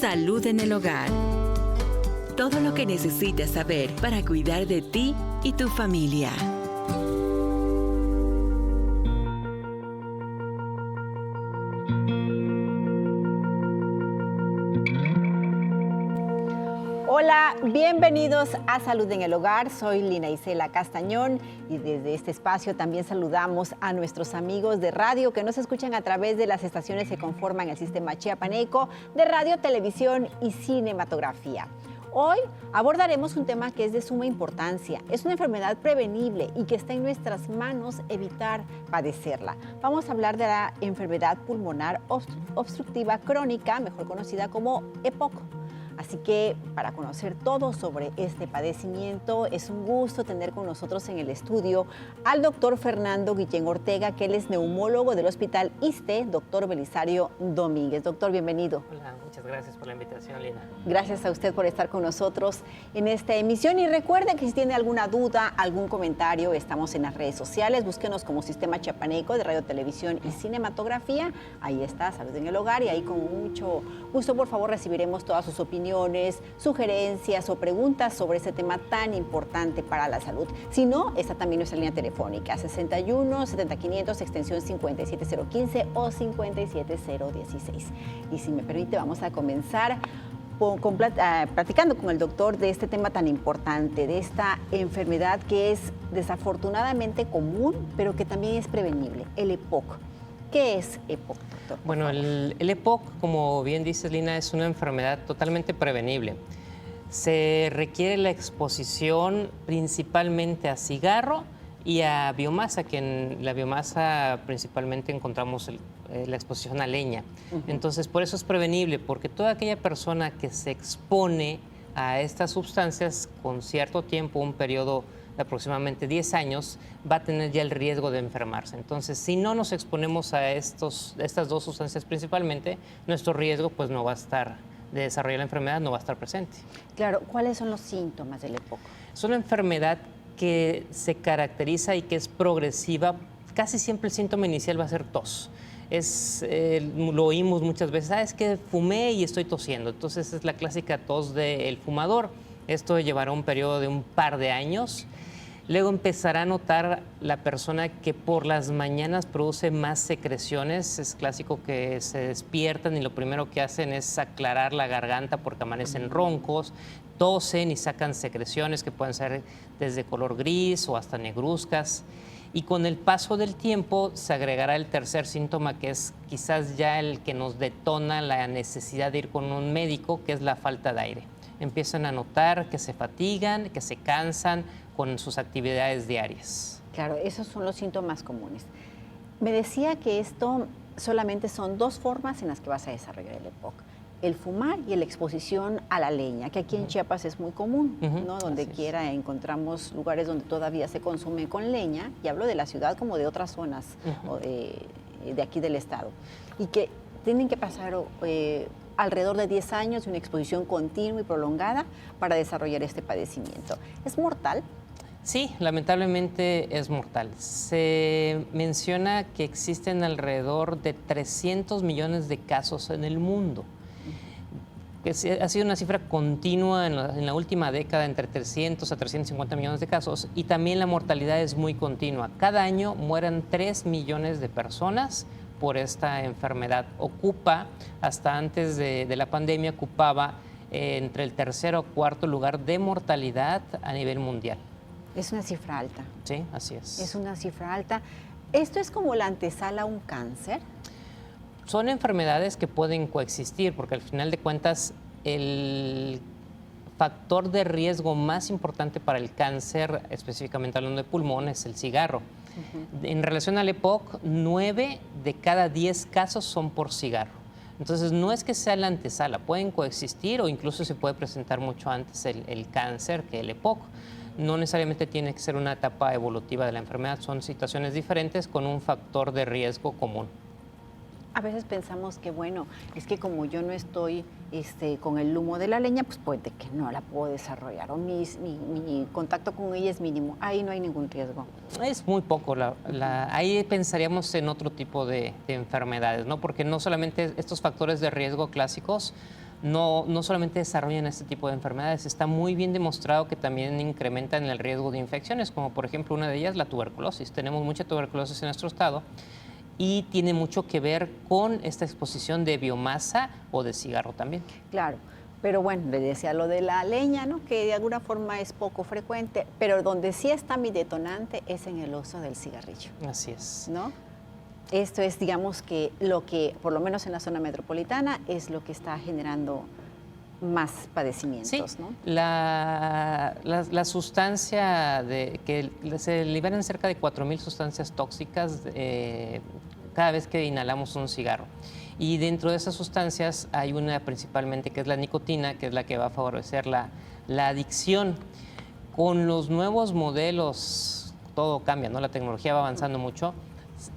Salud en el hogar. Todo lo que necesitas saber para cuidar de ti y tu familia. Hola, bienvenidos a Salud en el Hogar. Soy Lina Isela Castañón y desde este espacio también saludamos a nuestros amigos de radio que nos escuchan a través de las estaciones que conforman el sistema chiapaneco de radio, televisión y cinematografía. Hoy abordaremos un tema que es de suma importancia. Es una enfermedad prevenible y que está en nuestras manos evitar padecerla. Vamos a hablar de la enfermedad pulmonar obstructiva crónica, mejor conocida como EPOC. Así que para conocer todo sobre este padecimiento, es un gusto tener con nosotros en el estudio al doctor Fernando Guillén Ortega, que él es neumólogo del Hospital ISSSTE, doctor Belisario Domínguez. Doctor, bienvenido. Hola, muchas gracias por la invitación, Lina. Gracias a usted por estar con nosotros en esta emisión. Y recuerden que si tiene alguna duda, algún comentario, estamos en las redes sociales. Búsquenos como Sistema Chiapaneco de Radio, Televisión y Cinematografía. Ahí está, Salud en el Hogar, y ahí con mucho gusto, por favor, recibiremos todas sus opiniones, sugerencias o preguntas sobre este tema tan importante para la salud. Si no, está también nuestra línea telefónica 61 70 500 extensión 57015 o 57016. Y si me permite, vamos a comenzar platicando con el doctor de este tema tan importante, de esta enfermedad que es desafortunadamente común, pero que también es prevenible, el EPOC. ¿Qué es EPOC, doctor? Bueno, el EPOC, como bien dices, Lina, es una enfermedad totalmente prevenible. Se requiere la exposición principalmente a cigarro y a biomasa, que en la biomasa principalmente encontramos la exposición a leña. Entonces, por eso es prevenible, porque toda aquella persona que se expone a estas sustancias con cierto tiempo, un periodo de aproximadamente 10 años, va a tener ya el riesgo de enfermarse. Entonces, si no nos exponemos a estas dos sustancias principalmente, nuestro riesgo pues no va a estar de desarrollar la enfermedad, no va a estar presente. Claro, ¿cuáles son los síntomas del EPOC? Es una enfermedad que se caracteriza y que es progresiva. Casi siempre el síntoma inicial va a ser tos. Lo oímos muchas veces, es que fumé y estoy tosiendo. Entonces es la clásica tos del fumador. Esto llevará un periodo de un par de años. Luego empezará a notar la persona que por las mañanas produce más secreciones. Es clásico que se despiertan y lo primero que hacen es aclarar la garganta porque amanecen roncos, tosen y sacan secreciones que pueden ser desde color gris o hasta negruzcas. Y con el paso del tiempo se agregará el tercer síntoma, que es quizás ya el que nos detona la necesidad de ir con un médico, que es la falta de aire. Empiezan a notar que se fatigan, que se cansan con sus actividades diarias. Claro, esos son los síntomas comunes. Me decía que esto solamente son dos formas en las que vas a desarrollar el EPOC. El fumar y la exposición a la leña, que aquí en Chiapas es muy común, ¿no? Donde quiera encontramos lugares donde todavía se consume con leña, y hablo de la ciudad como de otras zonas de aquí del estado, y que tienen que pasar alrededor de 10 años de una exposición continua y prolongada para desarrollar este padecimiento. ¿Es mortal? Sí, lamentablemente es mortal. Se menciona que existen alrededor de 300 millones de casos en el mundo. Ha sido una cifra continua en la última década, entre 300 a 350 millones de casos, y también la mortalidad es muy continua. Cada año mueren 3 millones de personas por esta enfermedad. Hasta antes de la pandemia, ocupaba entre el tercer o cuarto lugar de mortalidad a nivel mundial. Es una cifra alta. Sí, así es. Es una cifra alta. ¿Esto es como la antesala a un cáncer? Son enfermedades que pueden coexistir, porque al final de cuentas el factor de riesgo más importante para el cáncer, específicamente hablando de pulmón, es el cigarro. En relación al EPOC, 9 de cada 10 casos son por cigarro. Entonces, no es que sea la antesala, pueden coexistir o incluso se puede presentar mucho antes el cáncer que el EPOC. No necesariamente tiene que ser una etapa evolutiva de la enfermedad, son situaciones diferentes con un factor de riesgo común. A veces pensamos que, bueno, es que como yo no estoy con el humo de la leña, pues puede que no la puedo desarrollar, o mi contacto con ella es mínimo, ahí no hay ningún riesgo. Es muy poco, ahí pensaríamos en otro tipo de enfermedades, ¿no? Porque no solamente estos factores de riesgo clásicos, no solamente desarrollan este tipo de enfermedades, está muy bien demostrado que también incrementan el riesgo de infecciones, como por ejemplo una de ellas la tuberculosis. Tenemos mucha tuberculosis en nuestro estado y tiene mucho que ver con esta exposición de biomasa o de cigarro también. Claro. Pero bueno, le decía lo de la leña, ¿no? Que de alguna forma es poco frecuente, pero donde sí está mi detonante es en el uso del cigarrillo. Así es. ¿No? Esto es, digamos, que lo que, por lo menos en la zona metropolitana, es lo que está generando más padecimientos, Sí, ¿no? la sustancia que se liberan cerca de 4.000 sustancias tóxicas cada vez que inhalamos un cigarro. Y dentro de esas sustancias hay una principalmente que es la nicotina, que es la que va a favorecer la adicción. Con los nuevos modelos todo cambia, ¿no? La tecnología va avanzando mucho.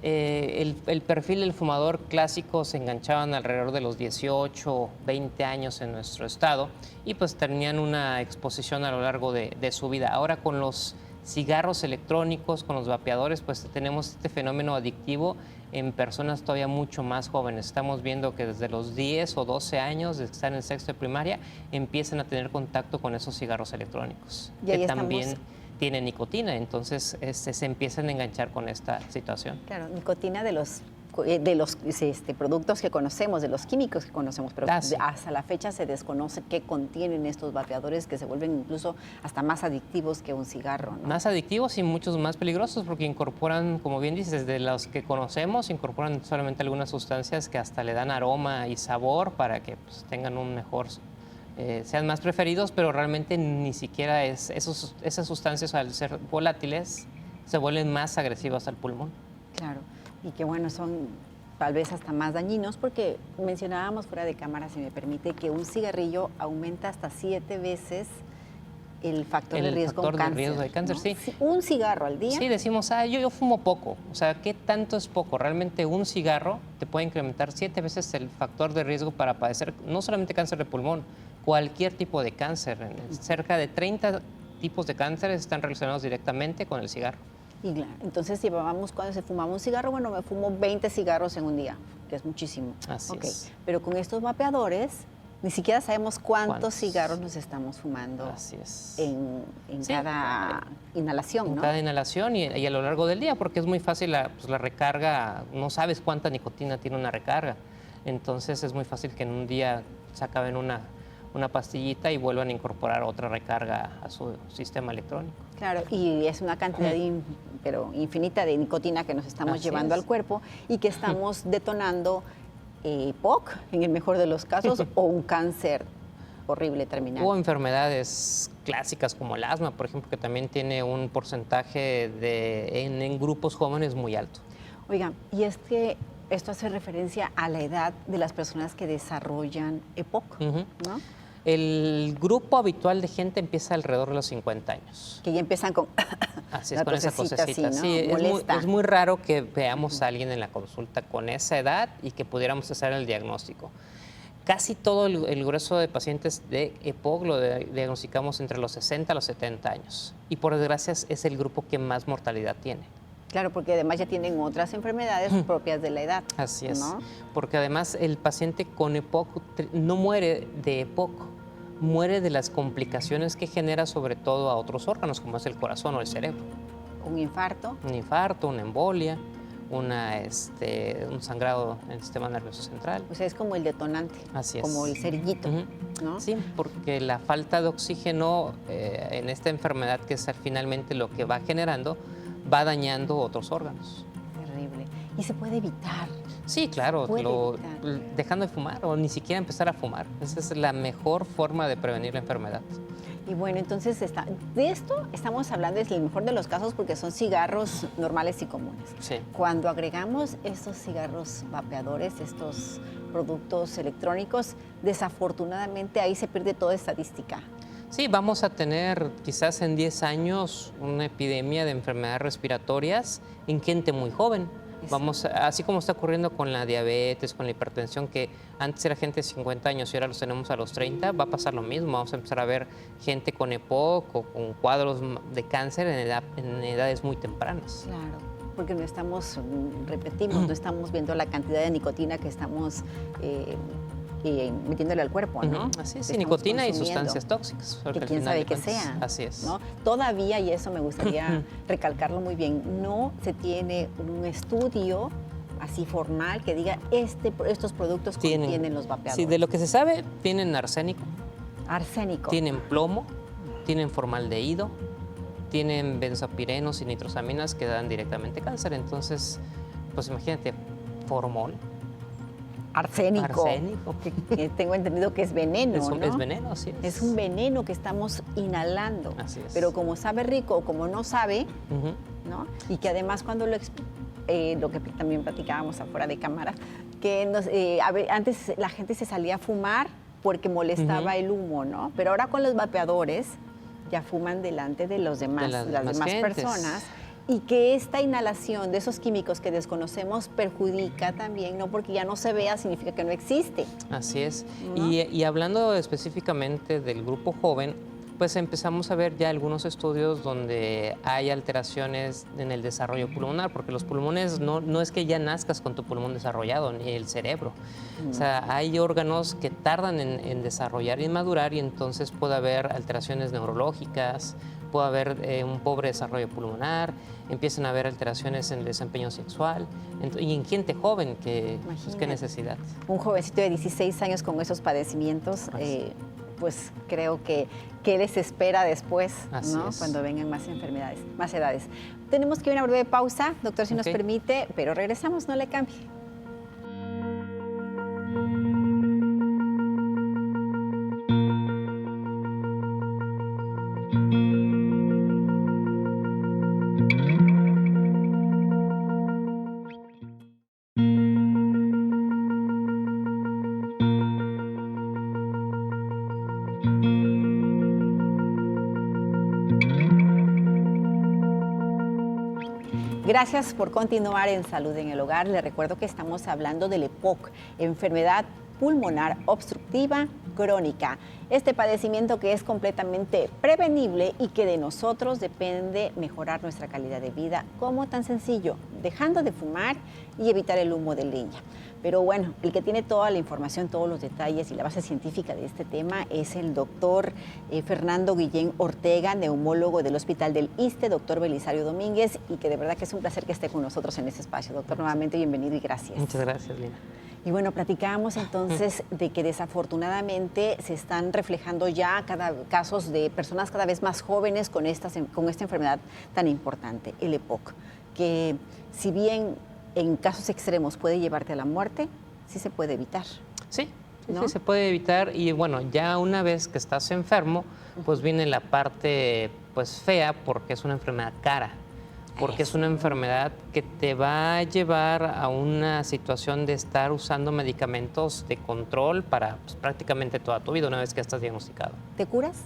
El perfil del fumador clásico se enganchaban alrededor de los 18, 20 años en nuestro estado y pues tenían una exposición a lo largo de su vida. Ahora con los cigarros electrónicos, con los vapeadores, pues tenemos este fenómeno adictivo en personas todavía mucho más jóvenes. Estamos viendo que desde los 10 o 12 años, desde que están en sexto de primaria, empiezan a tener contacto con esos cigarros electrónicos, y ahí que estamos... también tienen nicotina, entonces se empiezan a enganchar con esta situación. Claro, nicotina de los productos que conocemos, de los químicos que conocemos, pero Sí. hasta la fecha se desconoce qué contienen estos vapeadores que se vuelven incluso hasta más adictivos que un cigarro, ¿no? Más adictivos y muchos más peligrosos porque incorporan, como bien dices, de los que conocemos, incorporan solamente algunas sustancias que hasta le dan aroma y sabor para que pues, tengan un mejor, sean más preferidos, pero realmente ni siquiera esas sustancias al ser volátiles se vuelven más agresivas al pulmón. Claro, y que bueno, son tal vez hasta más dañinos porque mencionábamos fuera de cámara, si me permite, que un cigarrillo aumenta hasta 7 veces el factor de riesgo factor de cáncer, riesgo de cáncer, ¿no? sí. Un cigarro al día. Sí, decimos, yo fumo poco. O sea, ¿qué tanto es poco? Realmente un cigarro te puede incrementar 7 veces el factor de riesgo para padecer no solamente cáncer de pulmón, cualquier tipo de cáncer. Cerca de 30 tipos de cánceres están relacionados directamente con el cigarro. Y claro, entonces llevábamos cuando se fumaba un cigarro, bueno, me fumo 20 cigarros en un día, que es muchísimo. Así es. Pero con estos vapeadores, ni siquiera sabemos cuántos cigarros nos estamos fumando. Así es. En Sí. cada inhalación, En ¿no? cada inhalación y a lo largo del día, porque es muy fácil la recarga, no sabes cuánta nicotina tiene una recarga. Entonces es muy fácil que en un día se acaben una pastillita y vuelvan a incorporar otra recarga a su sistema electrónico. Claro, y es una cantidad pero infinita de nicotina que nos estamos Así llevando es. al cuerpo y que estamos detonando POC, en el mejor de los casos, o un cáncer horrible terminal. O enfermedades clásicas como el asma, por ejemplo, que también tiene un porcentaje en grupos jóvenes muy alto. Oigan, y es que esto hace referencia a la edad de las personas que desarrollan EPOC, ¿no? El grupo habitual de gente empieza alrededor de los 50 años. Que ya empiezan con... Así es, la con esa tosecita cosecita. así, ¿no? Sí, Molesta. es muy raro que veamos a alguien en la consulta con esa edad y que pudiéramos hacer el diagnóstico. Casi todo el grueso de pacientes de EPOC lo diagnosticamos entre los 60 a los 70 años. Y por desgracia es el grupo que más mortalidad tiene. Claro, porque además ya tienen otras enfermedades propias de la edad. Así es, ¿no? porque además el paciente con EPOC no muere de EPOC, muere de las complicaciones que genera sobre todo a otros órganos, como es el corazón o el cerebro. Un infarto. Un infarto, una embolia, un sangrado en el sistema nervioso central. O sea, es como el detonante. Así es. Como el cerillito, ¿no? Sí, porque la falta de oxígeno en esta enfermedad, que es finalmente lo que va generando, va dañando otros órganos. Terrible. Y se puede evitar. Sí, claro, Puede evitar. dejando de fumar o ni siquiera empezar a fumar. Esa es la mejor forma de prevenir la enfermedad. Y bueno, entonces de esto estamos hablando, es el mejor de los casos porque son cigarros normales y comunes. Sí. Cuando agregamos estos cigarros vapeadores, estos productos electrónicos, desafortunadamente ahí se pierde toda estadística. Sí, vamos a tener quizás en 10 años una epidemia de enfermedades respiratorias en gente muy joven. Así como está ocurriendo con la diabetes, con la hipertensión, que antes era gente de 50 años y ahora los tenemos a los 30, va a pasar lo mismo. Vamos a empezar a ver gente con EPOC o con cuadros de cáncer en edades muy tempranas. Claro, porque no estamos, repetimos, no estamos viendo la cantidad de nicotina que estamos metiéndole al cuerpo, ¿no? Así es, Que y estamos nicotina y consumiendo, sustancias tóxicas. porque que al quién final sabe de qué cuentas, sea. Así es. ¿no? Todavía, y eso me gustaría recalcarlo muy bien, no se tiene un estudio así formal que diga estos productos contienen los vapeadores. Sí, de lo que se sabe, tienen arsénico, Arsénico. tienen plomo, tienen formaldehído, tienen benzopirenos y nitrosaminas que dan directamente cáncer. Entonces, pues imagínate, formol. Arsénico. Arsénico. Que tengo entendido que es veneno, ¿no? Es veneno, sí. Es un veneno que estamos inhalando. Así es. Pero como sabe rico o como no sabe, Ujú. ¿no? Y que además cuando lo que también platicábamos afuera de cámara, que antes la gente se salía a fumar porque molestaba el humo, ¿no? Pero ahora con los vapeadores ya fuman delante de las demás gentes. personas, y que esta inhalación de esos químicos que desconocemos perjudica también, no porque ya no se vea significa que no existe. Así es. ¿No? Y hablando específicamente del grupo joven, pues empezamos a ver ya algunos estudios donde hay alteraciones en el desarrollo pulmonar, porque los pulmones no es que ya nazcas con tu pulmón desarrollado, ni el cerebro. O sea, hay órganos que tardan en desarrollar y madurar, y entonces puede haber alteraciones neurológicas, puede haber un pobre desarrollo pulmonar, empiezan a haber alteraciones en el desempeño sexual, y en gente joven, que pues, qué necesidad. Un jovencito de 16 años con esos padecimientos, pues creo que les espera después, ¿no? Cuando vengan más enfermedades, más edades. Tenemos que ir a una breve pausa, doctor, si nos permite, pero regresamos, no le cambie. Gracias por continuar en Salud en el Hogar. Les recuerdo que estamos hablando del EPOC, enfermedad pulmonar obstructiva crónica. Este padecimiento que es completamente prevenible y que de nosotros depende mejorar nuestra calidad de vida. ¿Cómo? Tan sencillo, dejando de fumar y evitar el humo de leña. Pero bueno, el que tiene toda la información, todos los detalles y la base científica de este tema es el doctor Fernando Guillén Ortega, neumólogo del Hospital del ISSSTE, doctor Belisario Domínguez, y que de verdad que es un placer que esté con nosotros en este espacio. Doctor, nuevamente bienvenido y gracias. Muchas gracias, Lina. Y bueno, platicábamos entonces de que desafortunadamente se están reflejando ya casos de personas cada vez más jóvenes con esta enfermedad tan importante, el EPOC, que si bien en casos extremos puede llevarte a la muerte, sí se puede evitar. Sí, ¿no? sí se puede evitar, y bueno, ya una vez que estás enfermo, pues viene la parte pues fea, porque es una enfermedad cara, porque es una enfermedad que te va a llevar a una situación de estar usando medicamentos de control para pues, prácticamente toda tu vida una vez que estás diagnosticado. ¿Te curas?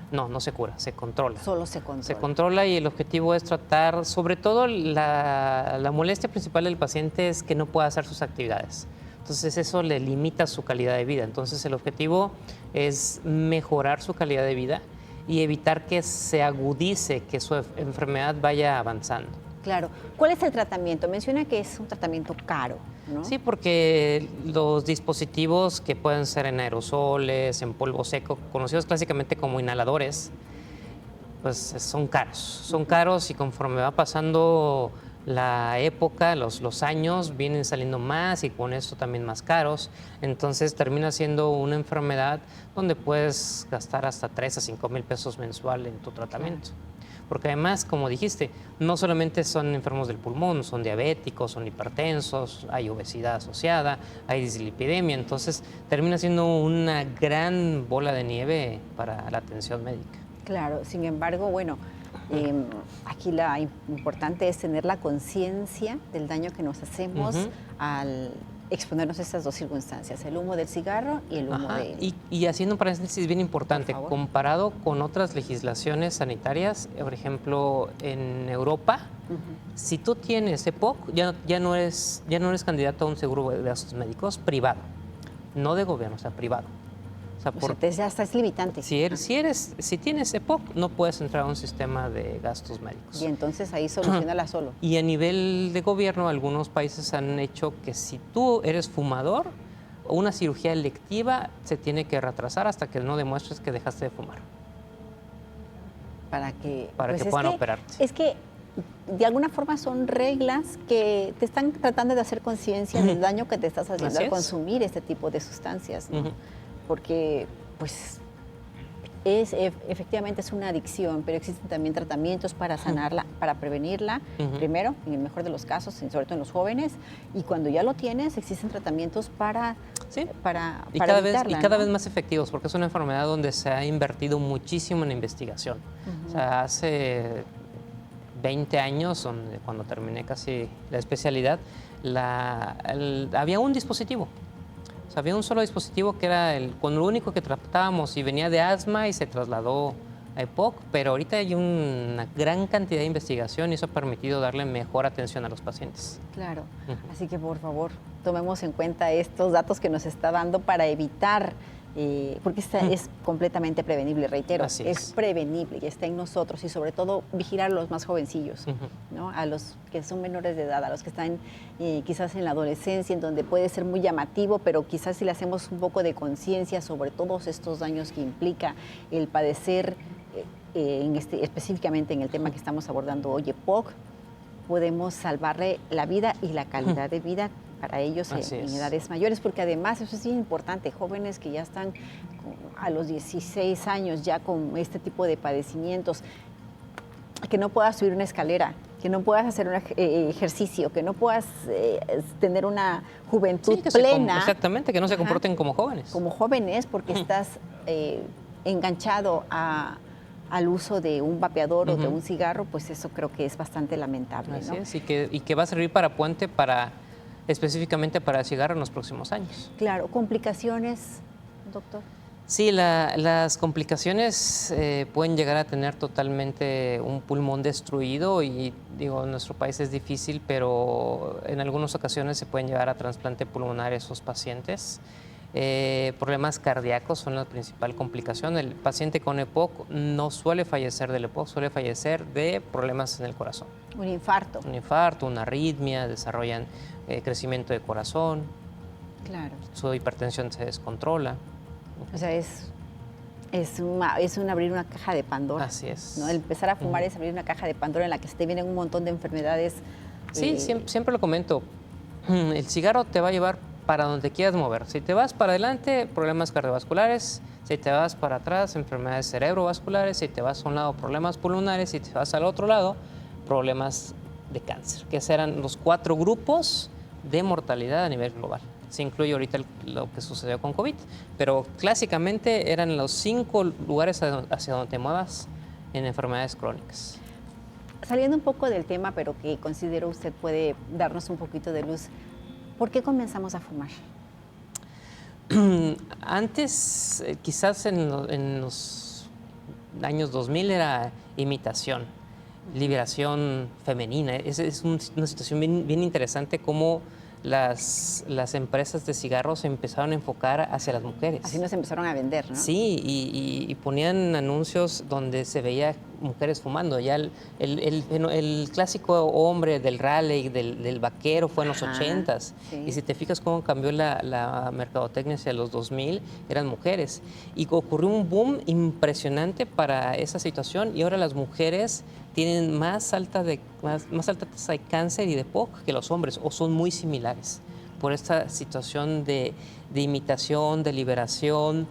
No, no se cura, se controla. Solo se controla. Se controla, y el objetivo es tratar, sobre todo la molestia principal del paciente es que no pueda hacer sus actividades. Entonces eso le limita su calidad de vida. Entonces el objetivo es mejorar su calidad de vida y evitar que se agudice, que su enfermedad vaya avanzando. Claro. ¿Cuál es el tratamiento? Menciona que es un tratamiento caro, ¿no? Sí, porque los dispositivos que pueden ser en aerosoles, en polvo seco, conocidos clásicamente como inhaladores, pues son caros. Son caros, y conforme va pasando la época, los años, vienen saliendo más, y con esto también más caros. Entonces termina siendo una enfermedad donde puedes gastar hasta 3 a 5 mil pesos mensual en tu tratamiento. Claro. Porque además, como dijiste, no solamente son enfermos del pulmón, son diabéticos, son hipertensos, hay obesidad asociada, hay dislipidemia. Entonces termina siendo una gran bola de nieve para la atención médica. Claro, sin embargo, bueno, aquí la importante es tener la conciencia del daño que nos hacemos al exponernos a estas dos circunstancias, el humo del cigarro y el humo de... Y haciendo un paréntesis bien importante, comparado con otras legislaciones sanitarias, por ejemplo, en Europa, si tú tienes EPOC, ya no eres candidato a un seguro de gastos médicos privado, no de gobierno, o sea, privado. O sea, ya estás limitante. Si tienes EPOC, no puedes entrar a un sistema de gastos médicos. Y entonces ahí solucionala solo. Y a nivel de gobierno, algunos países han hecho que si tú eres fumador una cirugía electiva se tiene que retrasar hasta que no demuestres que dejaste de fumar. Para que Puedan operarte. Es que de alguna forma son reglas que te están tratando de hacer conciencia del daño que te estás haciendo Así al es. consumir este tipo de sustancias, ¿no? Ujú. Porque, pues, efectivamente es una adicción, pero existen también tratamientos para sanarla, para prevenirla, Ujú. primero, en el mejor de los casos, sobre todo en los jóvenes, y cuando ya lo tienes, existen tratamientos para Sí. para Y cada evitarla, vez ¿no? más efectivos, porque es una enfermedad donde se ha invertido muchísimo en investigación. O sea, hace 20 años, cuando terminé casi la especialidad, había un dispositivo. O sea, había un solo dispositivo que era con lo único que tratábamos y venía de asma y se trasladó a EPOC, pero ahorita hay una gran cantidad de investigación y eso ha permitido darle mejor atención a los pacientes. Claro, Ujú. así que por favor, tomemos en cuenta estos datos que nos está dando para evitar, porque es completamente prevenible, reitero, Así es es. prevenible y está en nosotros y sobre todo vigilar a los más jovencillos, Ujú. ¿no? A los que son menores de edad, a los que están quizás en la adolescencia, en donde puede ser muy llamativo, pero quizás si le hacemos un poco de conciencia sobre todos estos daños que implica el padecer, específicamente en el tema que estamos abordando hoy, EPOC, podemos salvarle la vida y la calidad de vida para ellos Así en es. edades mayores, porque además eso es bien importante, jóvenes que ya están a los 16 años ya con este tipo de padecimientos, que no puedas subir una escalera, que no puedas hacer un ejercicio, que no puedas tener una juventud Sí, plena. exactamente, que no se Ajá. comporten como jóvenes. Como jóvenes, porque estás enganchado al uso de un vapeador o de Ujú. un cigarro, pues eso creo que es bastante lamentable, Así ¿no? es, y que va a servir para puente específicamente para el cigarro en los próximos años. Claro, complicaciones, doctor. Sí, las complicaciones pueden llegar a tener totalmente un pulmón destruido y digo, en nuestro país es difícil, pero en algunas ocasiones se pueden llevar a trasplante pulmonar esos pacientes. Problemas cardíacos son la principal complicación. El paciente con EPOC no suele fallecer del EPOC, suele fallecer de problemas en el corazón. Un infarto. Un infarto, una arritmia, desarrollan crecimiento de corazón, Claro. su hipertensión se descontrola. O sea, es un abrir una caja de Pandora. Así es. ¿No? El empezar a fumar es abrir una caja de Pandora en la que se te vienen un montón de enfermedades. Sí, siempre lo comento. El cigarro te va a llevar para donde quieras mover. Si te vas para adelante, problemas cardiovasculares. Si te vas para atrás, enfermedades cerebrovasculares. Si te vas a un lado, problemas pulmonares. Si te vas al otro lado, problemas de cáncer. Que serán los 4 grupos de mortalidad a nivel global. Se incluye ahorita lo que sucedió con COVID, pero clásicamente eran los 5 lugares hacia donde te muevas en enfermedades crónicas. Saliendo un poco del tema, pero que considero usted puede darnos un poquito de luz, ¿por qué comenzamos a fumar? Antes, quizás en los años 2000 era imitación, liberación femenina. Es una situación bien interesante cómo las empresas de cigarros se empezaron a enfocar hacia las mujeres. Así nos empezaron a vender, ¿no? Sí, y ponían anuncios donde se veía mujeres fumando. Ya el clásico hombre del rally, del vaquero fue en los Ajá, 80s. sí. Y si te fijas cómo cambió la mercadotecnia hacia los 2000, eran mujeres. Y ocurrió un boom impresionante para esa situación y ahora las mujeres tienen más alta tasa de cáncer y de EPOC que los hombres, o son muy similares, por esta situación de imitación, de liberación,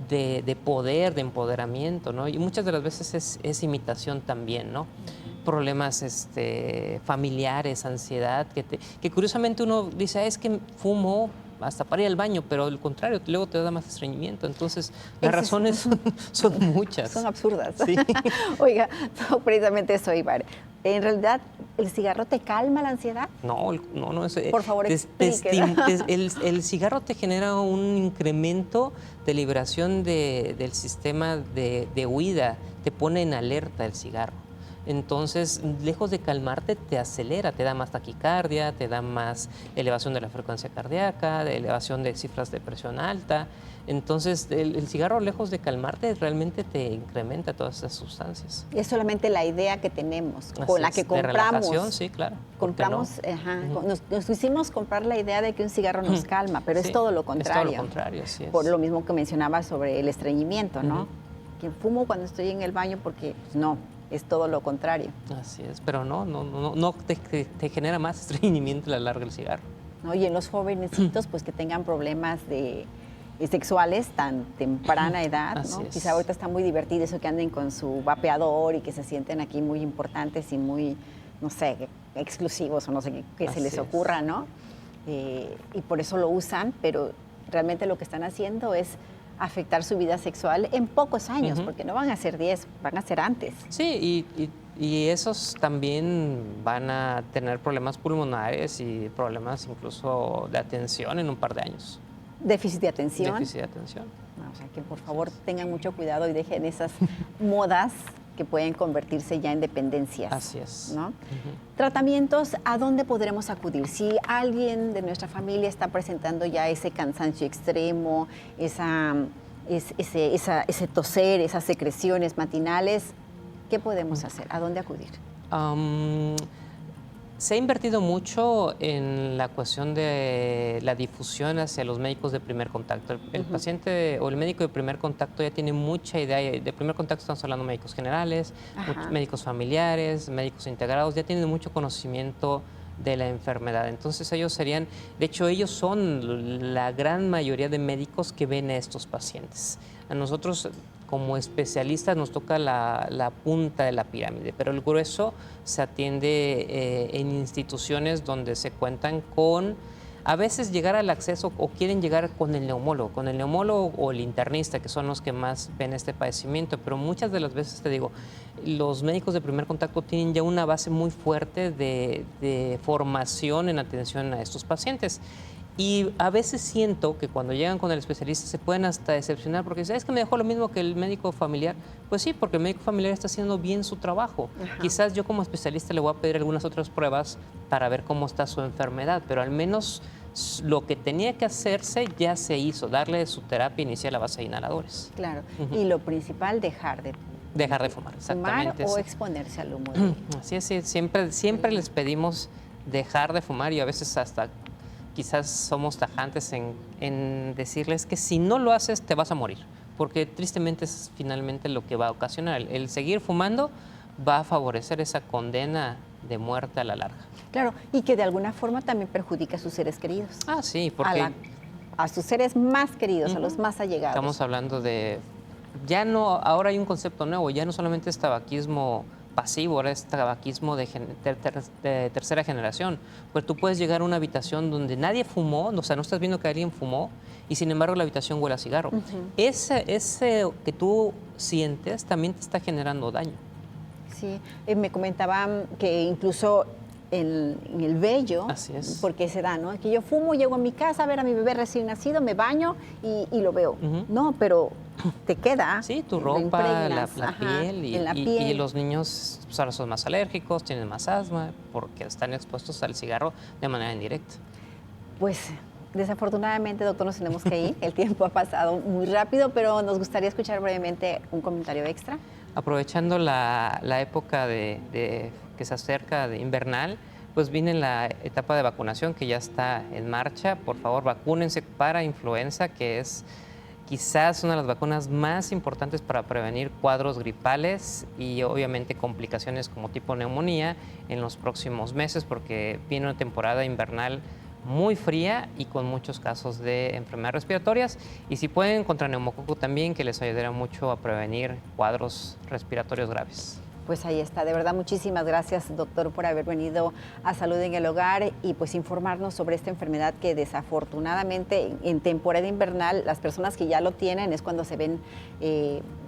de poder, de empoderamiento, ¿no? Y muchas de las veces es imitación también, ¿no? Problemas familiares, ansiedad, que curiosamente uno dice, es que fumo hasta para ir al baño, pero al contrario, luego te da más estreñimiento. Entonces, las razones son muchas. Son absurdas. Sí. Oiga, no, precisamente eso, Ibar. En realidad, ¿el cigarro te calma la ansiedad? No. Por favor, explique. El cigarro te genera un incremento de liberación del sistema de huida, te pone en alerta el cigarro. Entonces, lejos de calmarte, te acelera, te da más taquicardia, te da más elevación de la frecuencia cardíaca, de elevación de cifras de presión alta. Entonces, el cigarro, lejos de calmarte, realmente te incrementa todas esas sustancias. Es solamente la idea que tenemos, Así con la es, que de compramos. relajación, sí, claro. ¿Por qué no? Compramos, nos hicimos comprar la idea de que un cigarro nos calma, pero Sí, es todo lo contrario. Es todo lo contrario, así es. Por lo mismo que mencionaba sobre el estreñimiento, ¿no? Ujú. Que fumo cuando estoy en el baño porque pues, no, es todo lo contrario. Así es, pero no te genera más estreñimiento a la larga el cigarro. ¿No? Y en los jovencitos, pues que tengan problemas sexuales tan temprana edad, Así ¿no? es. Quizá ahorita está muy divertido eso que anden con su vapeador y que se sienten aquí muy importantes y muy, no sé, exclusivos o no sé qué se Así les es. ocurra, ¿no? Y por eso lo usan, pero realmente lo que están haciendo es afectar su vida sexual en pocos años, porque no van a ser 10, van a ser antes. Sí, y esos también van a tener problemas pulmonares y problemas incluso de atención en un par de años. Déficit de atención. Déficit de atención. O sea, que por favor tengan mucho cuidado y dejen esas modas que pueden convertirse ya en dependencias. Así es. ¿No? Tratamientos, ¿a dónde podremos acudir? Si alguien de nuestra familia está presentando ya ese cansancio extremo, ese toser, esas secreciones matinales, ¿qué podemos hacer? ¿A dónde acudir? Se ha invertido mucho en la cuestión de la difusión hacia los médicos de primer contacto. El paciente o el médico de primer contacto ya tiene mucha idea. De primer contacto estamos hablando de médicos generales, médicos familiares, médicos integrados, ya tienen mucho conocimiento de la enfermedad. Entonces ellos serían, de hecho ellos son la gran mayoría de médicos que ven a estos pacientes. A nosotros como especialistas nos toca la punta de la pirámide, pero el grueso se atiende en instituciones donde se cuentan con, a veces llegar al acceso o quieren llegar con el neumólogo o el internista, que son los que más ven este padecimiento, pero muchas de las veces, te digo, los médicos de primer contacto tienen ya una base muy fuerte de formación en atención a estos pacientes. Y a veces siento que cuando llegan con el especialista se pueden hasta decepcionar porque dicen, es que me dejó lo mismo que el médico familiar. Pues sí, porque el médico familiar está haciendo bien su trabajo. Quizás yo como especialista le voy a pedir algunas otras pruebas para ver cómo está su enfermedad, pero al menos lo que tenía que hacerse ya se hizo, darle su terapia inicial a base de inhaladores. Claro, y lo principal, dejar de fumar, exactamente. Fumar o exponerse al humo. Así es, sí, siempre les pedimos dejar de fumar y a veces hasta quizás somos tajantes en decirles que si no lo haces te vas a morir, porque tristemente es finalmente lo que va a ocasionar. El seguir fumando va a favorecer esa condena de muerte a la larga. Claro, y que de alguna forma también perjudica a sus seres queridos. Ah, sí, porque a sus seres más queridos, a los más allegados. Estamos hablando de, ahora hay un concepto nuevo, ya no solamente es tabaquismo pasivo, ahora es tabaquismo de tercera generación. Pues tú puedes llegar a una habitación donde nadie fumó, o sea, no estás viendo que alguien fumó y sin embargo la habitación huele a cigarro. Ese que tú sientes también te está generando daño. Sí, me comentaban que incluso en el vello, porque se da, ¿no? Que yo fumo, llego a mi casa a ver a mi bebé recién nacido, me baño y lo veo. No, pero te queda. Sí, tu ropa, la piel, y los niños pues, ahora son más alérgicos, tienen más asma, porque están expuestos al cigarro de manera indirecta. Pues desafortunadamente, doctor, nos tenemos que ir. El tiempo ha pasado muy rápido, pero nos gustaría escuchar brevemente un comentario extra. Aprovechando la época que se acerca de invernal, pues viene la etapa de vacunación que ya está en marcha. Por favor, vacúnense para influenza, que es quizás una de las vacunas más importantes para prevenir cuadros gripales y obviamente complicaciones como tipo neumonía en los próximos meses, porque viene una temporada invernal muy fría y con muchos casos de enfermedades respiratorias. Y si pueden, contra neumococo también, que les ayudará mucho a prevenir cuadros respiratorios graves. Pues ahí está, de verdad muchísimas gracias, doctor, por haber venido a Salud en el Hogar y pues informarnos sobre esta enfermedad que desafortunadamente en temporada invernal las personas que ya lo tienen es cuando se ven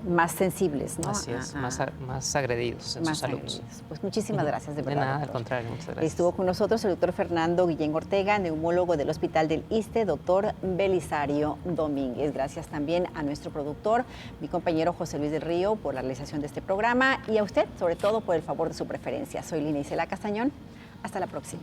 más sensibles, ¿no? Así es, más agredidos en su salud. Pues muchísimas gracias, de verdad. De nada, doctor. al contrario, muchas gracias. Estuvo con nosotros el doctor Fernando Guillén Ortega, neumólogo del Hospital del ISSSTE, doctor Belisario Domínguez. Gracias también a nuestro productor, mi compañero José Luis del Río, por la realización de este programa y a usted, sobre todo, por el favor de su preferencia. Soy Lina Isela Castañón. Hasta la próxima.